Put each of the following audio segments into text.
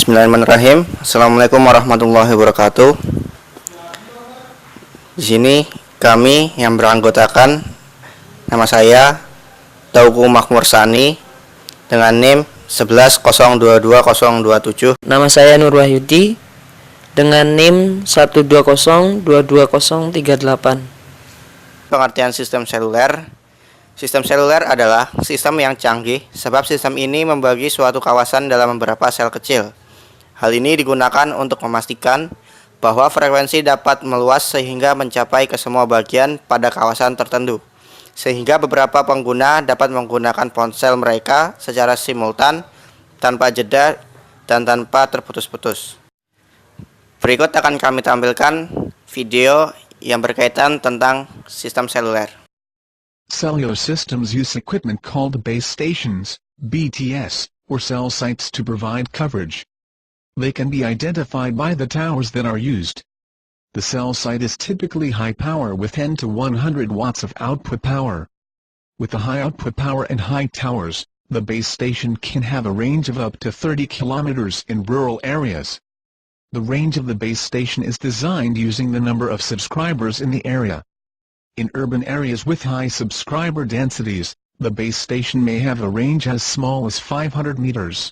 Bismillahirrahmanirrahim. Assalamualaikum warahmatullahi wabarakatuh. Di sini kami yang beranggotakan, nama saya Tauku Makmur Sani dengan NIM 11022027. Nama saya Nur Wahyudi dengan NIM 120222038. Pengertian sistem seluler. Sistem seluler adalah sistem yang canggih sebab sistem ini membagi suatu kawasan dalam beberapa sel kecil. Hal ini digunakan untuk memastikan bahwa frekuensi dapat meluas sehingga mencapai ke semua bagian pada kawasan tertentu, sehingga beberapa pengguna dapat menggunakan ponsel mereka secara simultan, tanpa jeda, dan tanpa terputus-putus. Berikut akan kami tampilkan video yang berkaitan tentang sistem seluler. Cellular systems use equipment called base stations, BTS, or cell sites to provide coverage. They can be identified by the towers that are used. The cell site is typically high power with 10 to 100 watts of output power. With the high output power and high towers, the base station can have a range of up to 30 kilometers in rural areas. The range of the base station is designed using the number of subscribers in the area. In urban areas with high subscriber densities, the base station may have a range as small as 500 meters.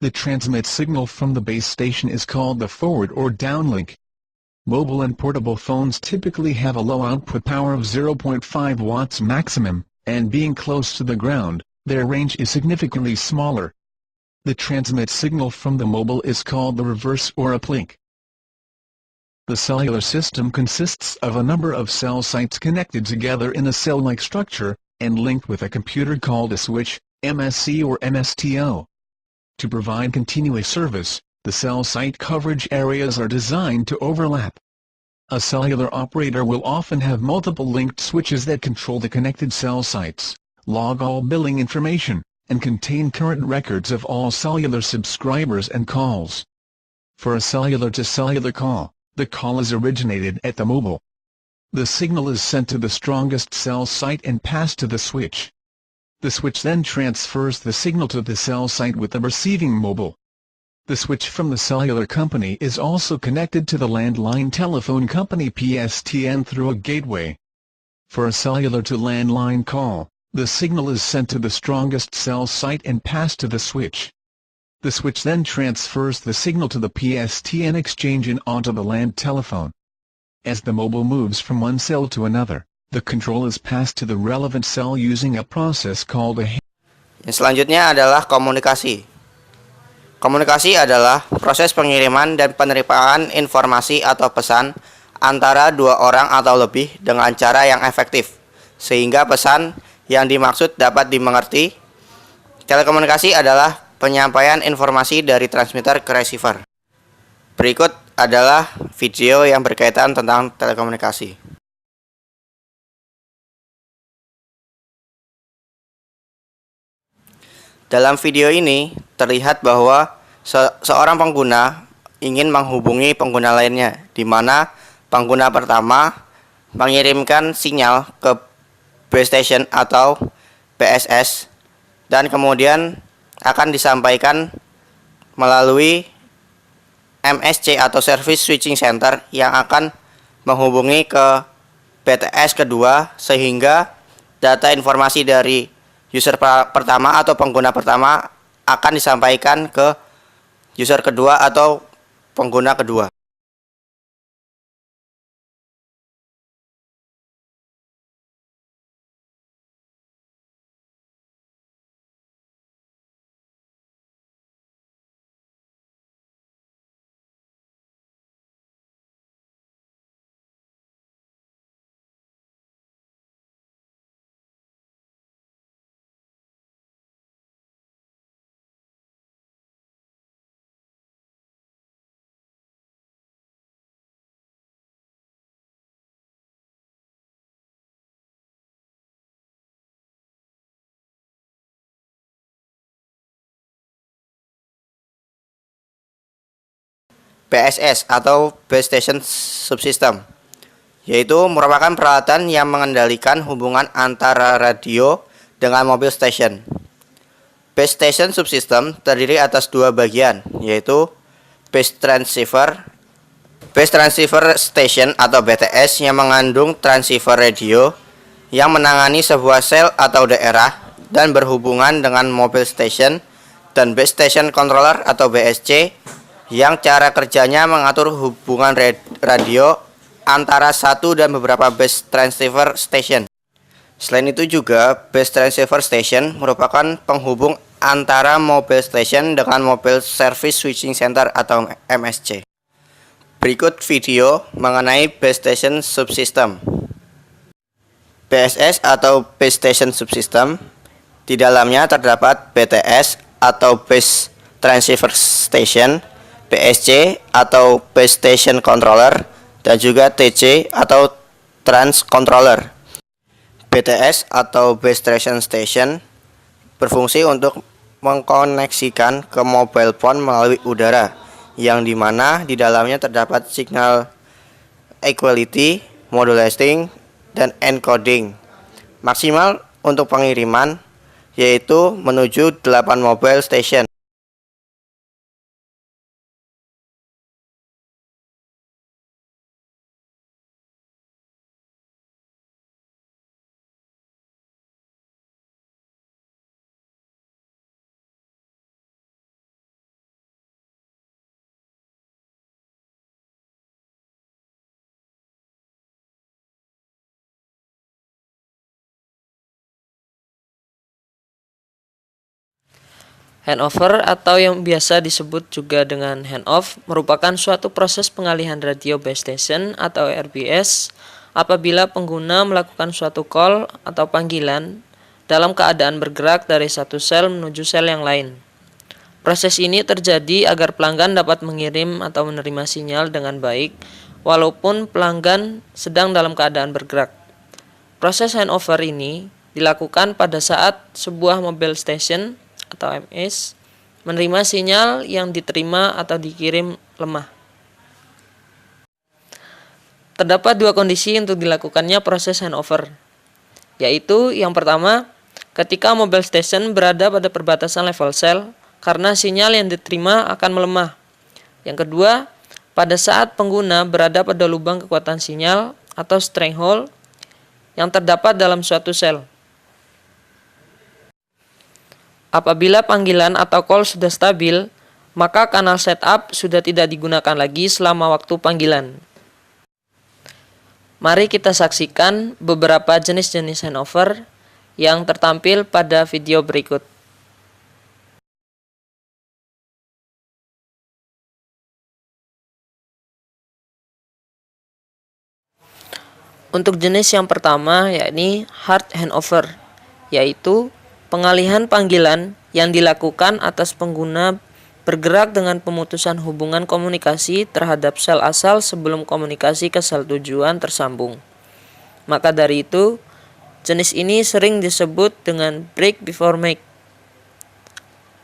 The transmit signal from the base station is called the forward or downlink. Mobile and portable phones typically have a low output power of 0.5 watts maximum, and being close to the ground, their range is significantly smaller. The transmit signal from the mobile is called the reverse or uplink. The cellular system consists of a number of cell sites connected together in a cell-like structure, and linked with a computer called a switch, MSC or MSTO. To provide continuous service, the cell site coverage areas are designed to overlap. A cellular operator will often have multiple linked switches that control the connected cell sites, log all billing information, and contain current records of all cellular subscribers and calls. For a cellular-to-cellular call, the call is originated at the mobile. The signal is sent to the strongest cell site and passed to the switch. The switch then transfers the signal to the cell site with the receiving mobile. The switch from the cellular company is also connected to the landline telephone company PSTN through a gateway. For a cellular-to-landline call, the signal is sent to the strongest cell site and passed to the switch. The switch then transfers the signal to the PSTN exchange and onto the land telephone. As the mobile moves from one cell to another, the control is passed to the relevant cell using a process called a. Yang selanjutnya adalah komunikasi. Komunikasi adalah proses pengiriman dan penerimaan informasi atau pesan antara dua orang atau lebih dengan cara yang efektif, sehingga pesan yang dimaksud dapat dimengerti. Telekomunikasi adalah penyampaian informasi dari transmitter ke receiver. Berikut adalah video yang berkaitan tentang telekomunikasi. Dalam video ini terlihat bahwa seorang pengguna ingin menghubungi pengguna lainnya, di mana pengguna pertama mengirimkan sinyal ke base station atau BSS dan kemudian akan disampaikan melalui MSC atau Service Switching Center yang akan menghubungi ke BTS kedua, sehingga data informasi dari user pertama atau pengguna pertama akan disampaikan ke user kedua atau pengguna kedua. BSS atau Base Station Subsystem, yaitu merupakan peralatan yang mengendalikan hubungan antara radio dengan mobil station. Base Station Subsystem terdiri atas dua bagian, yaitu Base Transceiver Station atau BTS yang mengandung transceiver radio yang menangani sebuah sel atau daerah dan berhubungan dengan Mobile Station, dan Base Station Controller atau BSC yang cara kerjanya mengatur hubungan radio antara satu dan beberapa Base Transceiver Station. Selain itu juga, Base Transceiver Station merupakan penghubung antara Mobile Station dengan Mobile Service Switching Center atau MSC. Berikut video mengenai Base Station Subsystem. BSS atau Base Station Subsystem, di dalamnya terdapat BTS atau Base Transceiver Station, BSC atau Base Station Controller, dan juga TC atau Trans Controller. BTS atau Base Station Station berfungsi untuk mengkoneksikan ke mobile phone melalui udara, yang dimana di dalamnya terdapat signal equality, modulating, dan encoding. Maksimal untuk pengiriman yaitu menuju 8 mobile station. Handover atau yang biasa disebut juga dengan handoff merupakan suatu proses pengalihan radio base station atau RBS apabila pengguna melakukan suatu call atau panggilan dalam keadaan bergerak dari satu sel menuju sel yang lain. Proses ini terjadi agar pelanggan dapat mengirim atau menerima sinyal dengan baik walaupun pelanggan sedang dalam keadaan bergerak. Proses handover ini dilakukan pada saat sebuah mobile station atau MS menerima sinyal yang diterima atau dikirim lemah. Terdapat dua kondisi untuk dilakukannya proses handover, yaitu yang pertama, ketika mobile station berada pada perbatasan level sel karena sinyal yang diterima akan melemah. Yang kedua, pada saat pengguna berada pada lubang kekuatan sinyal atau stranglehold yang terdapat dalam suatu sel. Apabila panggilan atau call sudah stabil, maka kanal setup sudah tidak digunakan lagi selama waktu panggilan. Mari kita saksikan beberapa jenis-jenis handover yang tertampil pada video berikut. Untuk jenis yang pertama yakni hard handover, yaitu pengalihan panggilan yang dilakukan atas pengguna bergerak dengan pemutusan hubungan komunikasi terhadap sel asal sebelum komunikasi ke sel tujuan tersambung. Maka dari itu, jenis ini sering disebut dengan break before make.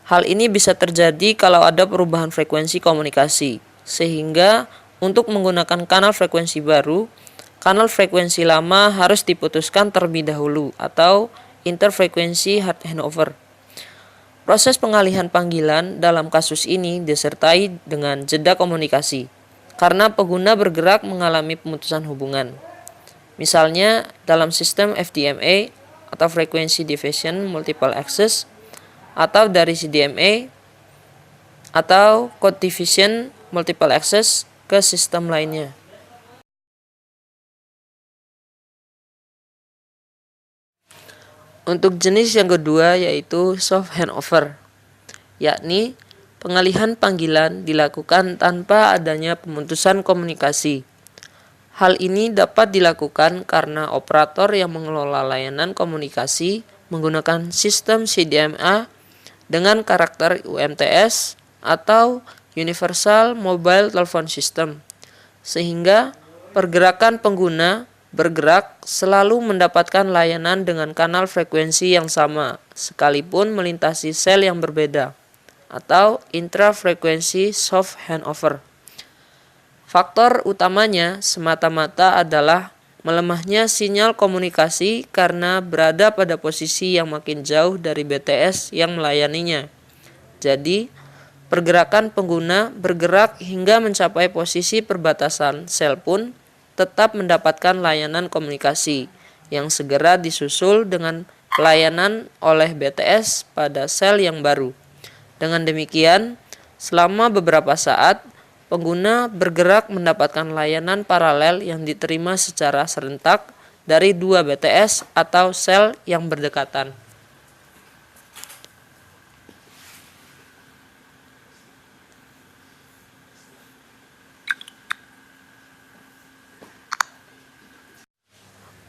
Hal ini bisa terjadi kalau ada perubahan frekuensi komunikasi, sehingga untuk menggunakan kanal frekuensi baru, kanal frekuensi lama harus diputuskan terlebih dahulu atau interfrekuensi hard handover. Proses pengalihan panggilan dalam kasus ini disertai dengan jeda komunikasi karena pengguna bergerak mengalami pemutusan hubungan. Misalnya dalam sistem FDMA atau Frequency Division Multiple Access, atau dari CDMA atau Code Division Multiple Access ke sistem lainnya. Untuk jenis yang kedua yaitu soft handover, yakni pengalihan panggilan dilakukan tanpa adanya pemutusan komunikasi. Hal ini dapat dilakukan karena operator yang mengelola layanan komunikasi menggunakan sistem CDMA dengan karakter UMTS atau Universal Mobile Telephone System, sehingga pergerakan pengguna bergerak selalu mendapatkan layanan dengan kanal frekuensi yang sama, sekalipun melintasi sel yang berbeda, atau intrafrekuensi soft handover. Faktor utamanya semata-mata adalah melemahnya sinyal komunikasi karena berada pada posisi yang makin jauh dari BTS yang melayaninya. Jadi, pergerakan pengguna bergerak hingga mencapai posisi perbatasan sel pun tetap mendapatkan layanan komunikasi yang segera disusul dengan pelayanan oleh BTS pada sel yang baru. Dengan demikian, selama beberapa saat, pengguna bergerak mendapatkan layanan paralel yang diterima secara serentak dari dua BTS atau sel yang berdekatan.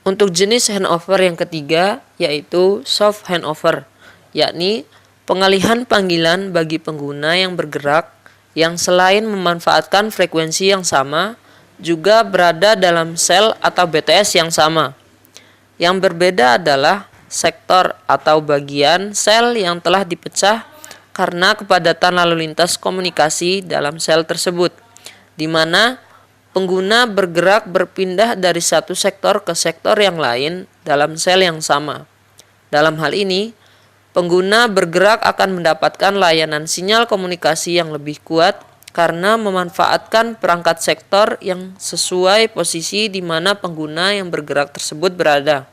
Untuk jenis handover yang ketiga, yaitu soft handover, yakni pengalihan panggilan bagi pengguna yang bergerak yang selain memanfaatkan frekuensi yang sama, juga berada dalam sel atau BTS yang sama. Yang berbeda adalah sektor atau bagian sel yang telah dipecah karena kepadatan lalu lintas komunikasi dalam sel tersebut, di mana pengguna bergerak berpindah dari satu sektor ke sektor yang lain dalam sel yang sama. Dalam hal ini, pengguna bergerak akan mendapatkan layanan sinyal komunikasi yang lebih kuat karena memanfaatkan perangkat sektor yang sesuai posisi di mana pengguna yang bergerak tersebut berada.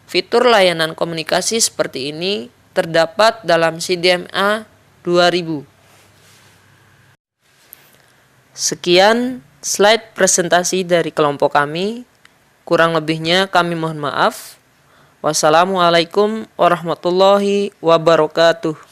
Fitur layanan komunikasi seperti ini terdapat dalam CDMA 2000. Sekian slide presentasi dari kelompok kami. Kurang lebihnya kami mohon maaf. Wassalamualaikum warahmatullahi wabarakatuh.